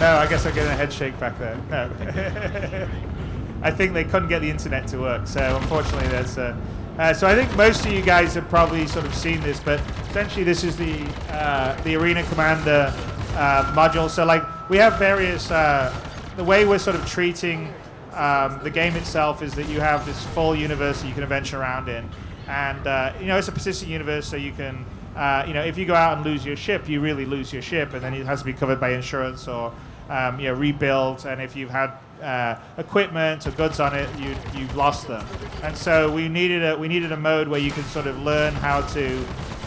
Oh, I guess I'm getting a head shake back there. No. I think they couldn't get the internet to work, so unfortunately there's... so I think most of you guys have probably sort of seen this, but essentially this is the Arena Commander module. So like we have various... the way we're sort of treating the game itself is that you have this full universe that you can adventure around in. And, it's a persistent universe, so you can... if you go out and lose your ship, you really lose your ship, and then it has to be covered by insurance or rebuilt. And if you've had equipment or goods on it, you've lost them. And so we needed a mode where you can sort of learn how to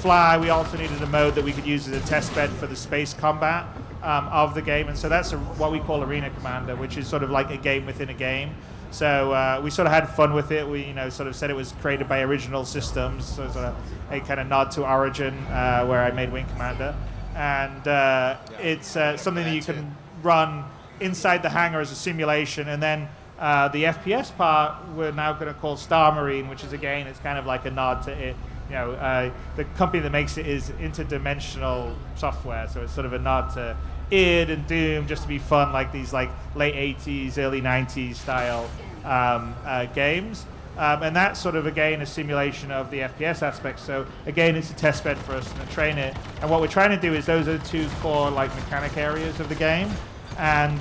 fly. We also needed a mode that we could use as a test bed for the space combat of the game. And so that's what we call Arena Commander, which is sort of like a game within a game. So we sort of had fun with it. We, sort of said it was created by Original Systems, so it's a kind of nod to Origin, where I made Wing Commander, and it's something that you can run inside the hangar as a simulation, and then the FPS part we're now going to call Star Marine, which is again it's kind of like a nod to it. The company that makes it is Interdimensional Software, so it's sort of a nod to id and Doom, just to be fun, like these like late 80s, early 90s style games. And that's sort of, again, a simulation of the FPS aspect. So, again, it's a test bed for us to train it. And what we're trying to do is those are the two core like mechanic areas of the game. And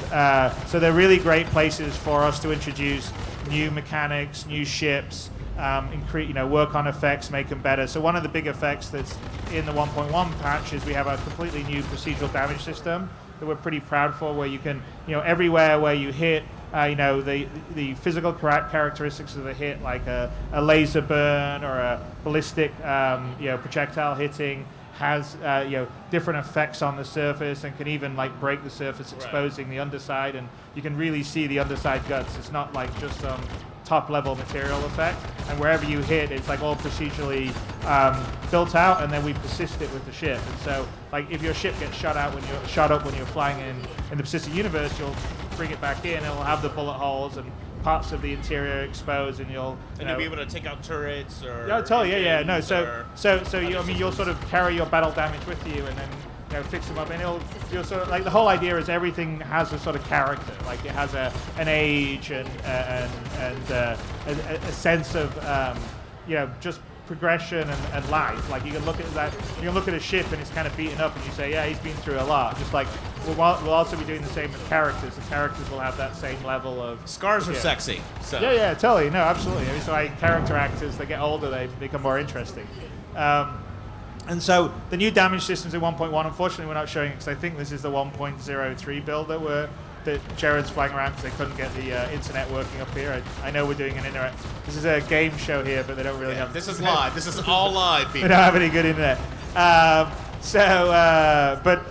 so they're really great places for us to introduce new mechanics, new ships, work on effects, make them better. So one of the big effects that's in the 1.1 patch is we have a completely new procedural damage system that we're pretty proud for, where you can, everywhere where you hit, the physical characteristics of the hit, like a laser burn or a ballistic, projectile hitting, has different effects on the surface and can even like break the surface, exposing the underside, and you can really see the underside guts. It's not like just some top level material effect, and wherever you hit, it's like all procedurally built out, and then we persist it with the ship. And so, like if your ship gets shot up when you're flying in the persistent universe, you'll bring it back in, and it'll have the bullet holes and parts of the interior exposed, and you'll be able to take out turrets or no. So you'll sort of carry your battle damage with you, and then fix them up, and you'll sort of like the whole idea is everything has a sort of character, like it has an age and a sense of just progression and life. Like you can look at a ship and it's kind of beaten up, and you say, yeah, he's been through a lot. Just like we'll also be doing the same with characters. The characters will have that same level of scars are sexy. So yeah, totally, no, absolutely. So like character actors, they get older, they become more interesting. And so the new damage systems in 1.1, unfortunately, we're not showing it because I think this is the 1.03 build that Jared's flying around because they couldn't get the internet working up here. I know we're doing this is a game show here, but they don't really have... This is live. This is all live, people. We don't have any good internet. But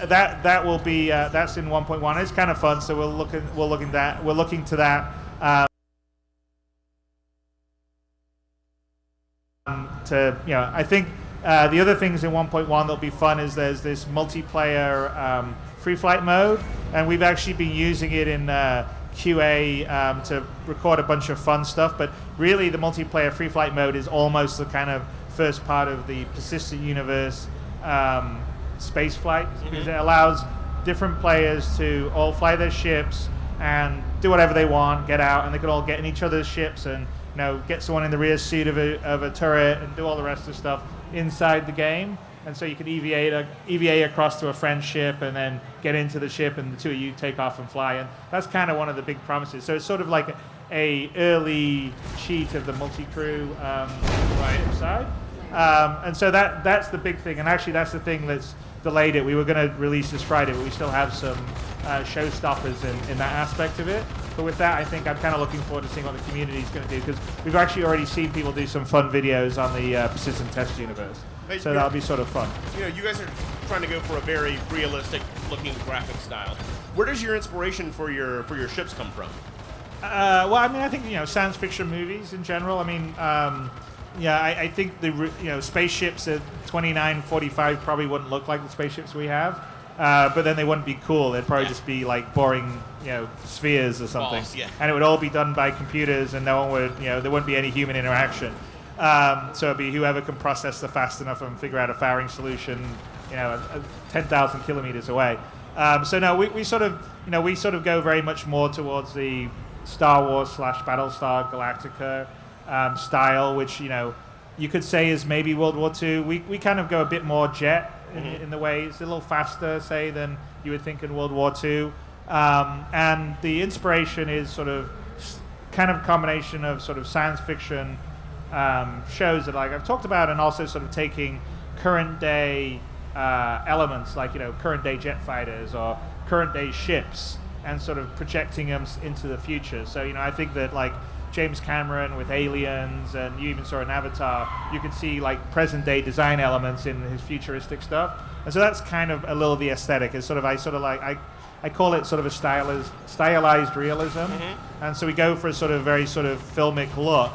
that will be, that's in 1.1. It's kind of fun, so we're looking to that. I think the other things in 1.1 that'll be fun is there's this multiplayer free flight mode, and we've actually been using it in QA to record a bunch of fun stuff, but really the multiplayer free flight mode is almost the kind of first part of the persistent universe space flight, because it allows different players to all fly their ships and do whatever they want, get out, and they could all get in each other's ships and get someone in the rear seat of a turret and do all the rest of the stuff inside the game. And so you can EVA across to a friend's ship and then get into the ship, and the two of you take off and fly. And that's kind of one of the big promises. So it's sort of like a early cheat of the multi-crew side. And so that's the big thing. And actually that's the thing that's delayed it. We were going to release this Friday, but we still have some showstoppers in that aspect of it. But with that, I think I'm kind of looking forward to seeing what the community is going to do, because we've actually already seen people do some fun videos on the persistent test universe. So that'll be sort of fun. You guys are trying to go for a very realistic-looking graphic style. Where does your inspiration for your ships come from? I think science fiction movies in general. I think the spaceships at 2945 probably wouldn't look like the spaceships we have, but then they wouldn't be cool. They'd probably just be like boring, spheres or something. Balls, yeah. And it would all be done by computers, and no one would, there wouldn't be any human interaction. So it'd be whoever can process the fast enough and figure out a firing solution, 10,000 kilometers away. So no, we sort of go very much more towards the Star Wars / Battlestar Galactica style, which you could say is maybe World War II. We kind of go a bit more jet in the way. It's a little faster, say, than you would think in World War II. And the inspiration is sort of kind of combination of sort of science fiction shows that like I've talked about, and also sort of taking current day elements like current day jet fighters or current day ships and sort of projecting them into the future. So I think that like James Cameron with Aliens, and you even saw in Avatar, you can see like present day design elements in his futuristic stuff. And so that's kind of a little the aesthetic. It's sort of I call it sort of a stylized realism. And so we go for a sort of very sort of filmic look.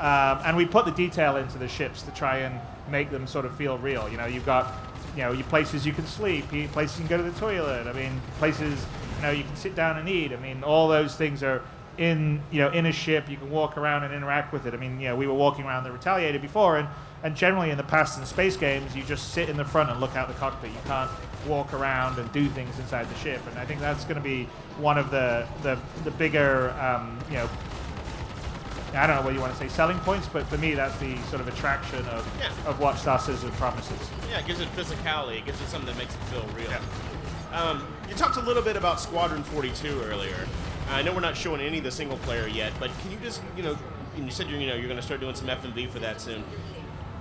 And we put the detail into the ships to try and make them sort of feel real. You've got your places you can sleep, places you can go to the toilet. I mean, places you can sit down and eat. I mean, all those things are in a ship. You can walk around and interact with it. I mean, we were walking around the Retaliator before, and generally in the past in space games, you just sit in the front and look out the cockpit. You can't walk around and do things inside the ship. And I think that's going to be one of the bigger I don't know what you want to say selling points, but for me that's the sort of attraction of what Star Citizen promises. Yeah, it gives it physicality. It gives it something that makes it feel real. Yeah. You talked a little bit about Squadron 42 earlier. I know we're not showing any of the single player yet, but can you just, you said you're going to start doing some F&V for that soon.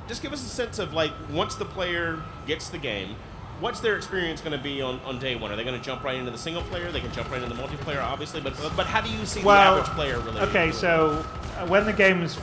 Just give us a sense of like once the player gets the game, what's their experience going to be on day one? Are they going to jump right into the single player? They can jump right into the multiplayer, obviously, but how do you see the average player really? Okay, so when the game is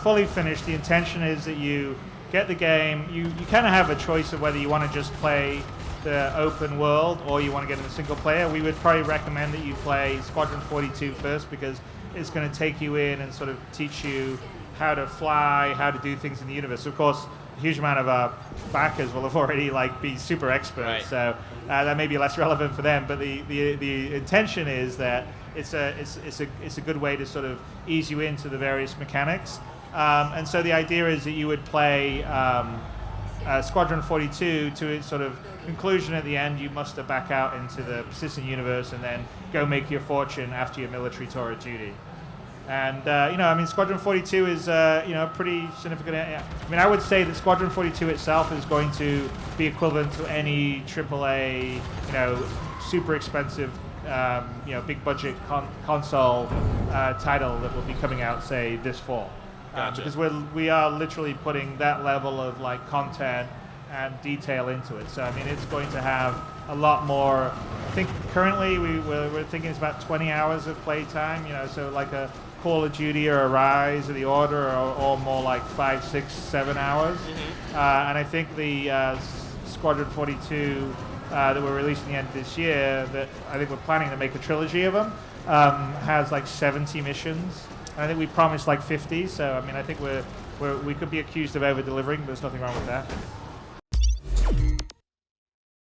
fully finished, the intention is that you get the game. You kind of have a choice of whether you want to just play the open world or you want to get in the single player. We would probably recommend that you play Squadron 42 first because it's going to take you in and sort of teach you how to fly, how to do things in the universe. Of course, a huge amount of our backers will have already be super experts, right. So that may be less relevant for them. But the intention is that it's a good way to sort of ease you into the various mechanics. And so the idea is that you would play Squadron 42 to its sort of conclusion at the end. You muster back out into the persistent universe and then go make your fortune after your military tour of duty. And Squadron 42 is pretty significant. I mean, I would say that Squadron 42 itself is going to be equivalent to any AAA, super expensive, big budget console title that will be coming out, say, this fall. Gotcha. Because we are literally putting that level of content and detail into it. So I mean, it's going to have a lot more. I think currently we're thinking it's about 20 hours of playtime. So like a Call of Duty or a Rise or the Order are all more like 5, 6, 7 hours. And I think the Squadron 42 that we're releasing at the end of this year, that I think we're planning to make a trilogy of them, has like 70 missions. I think we promised like 50, so I mean I think we could be accused of over delivering, but there's nothing wrong with that.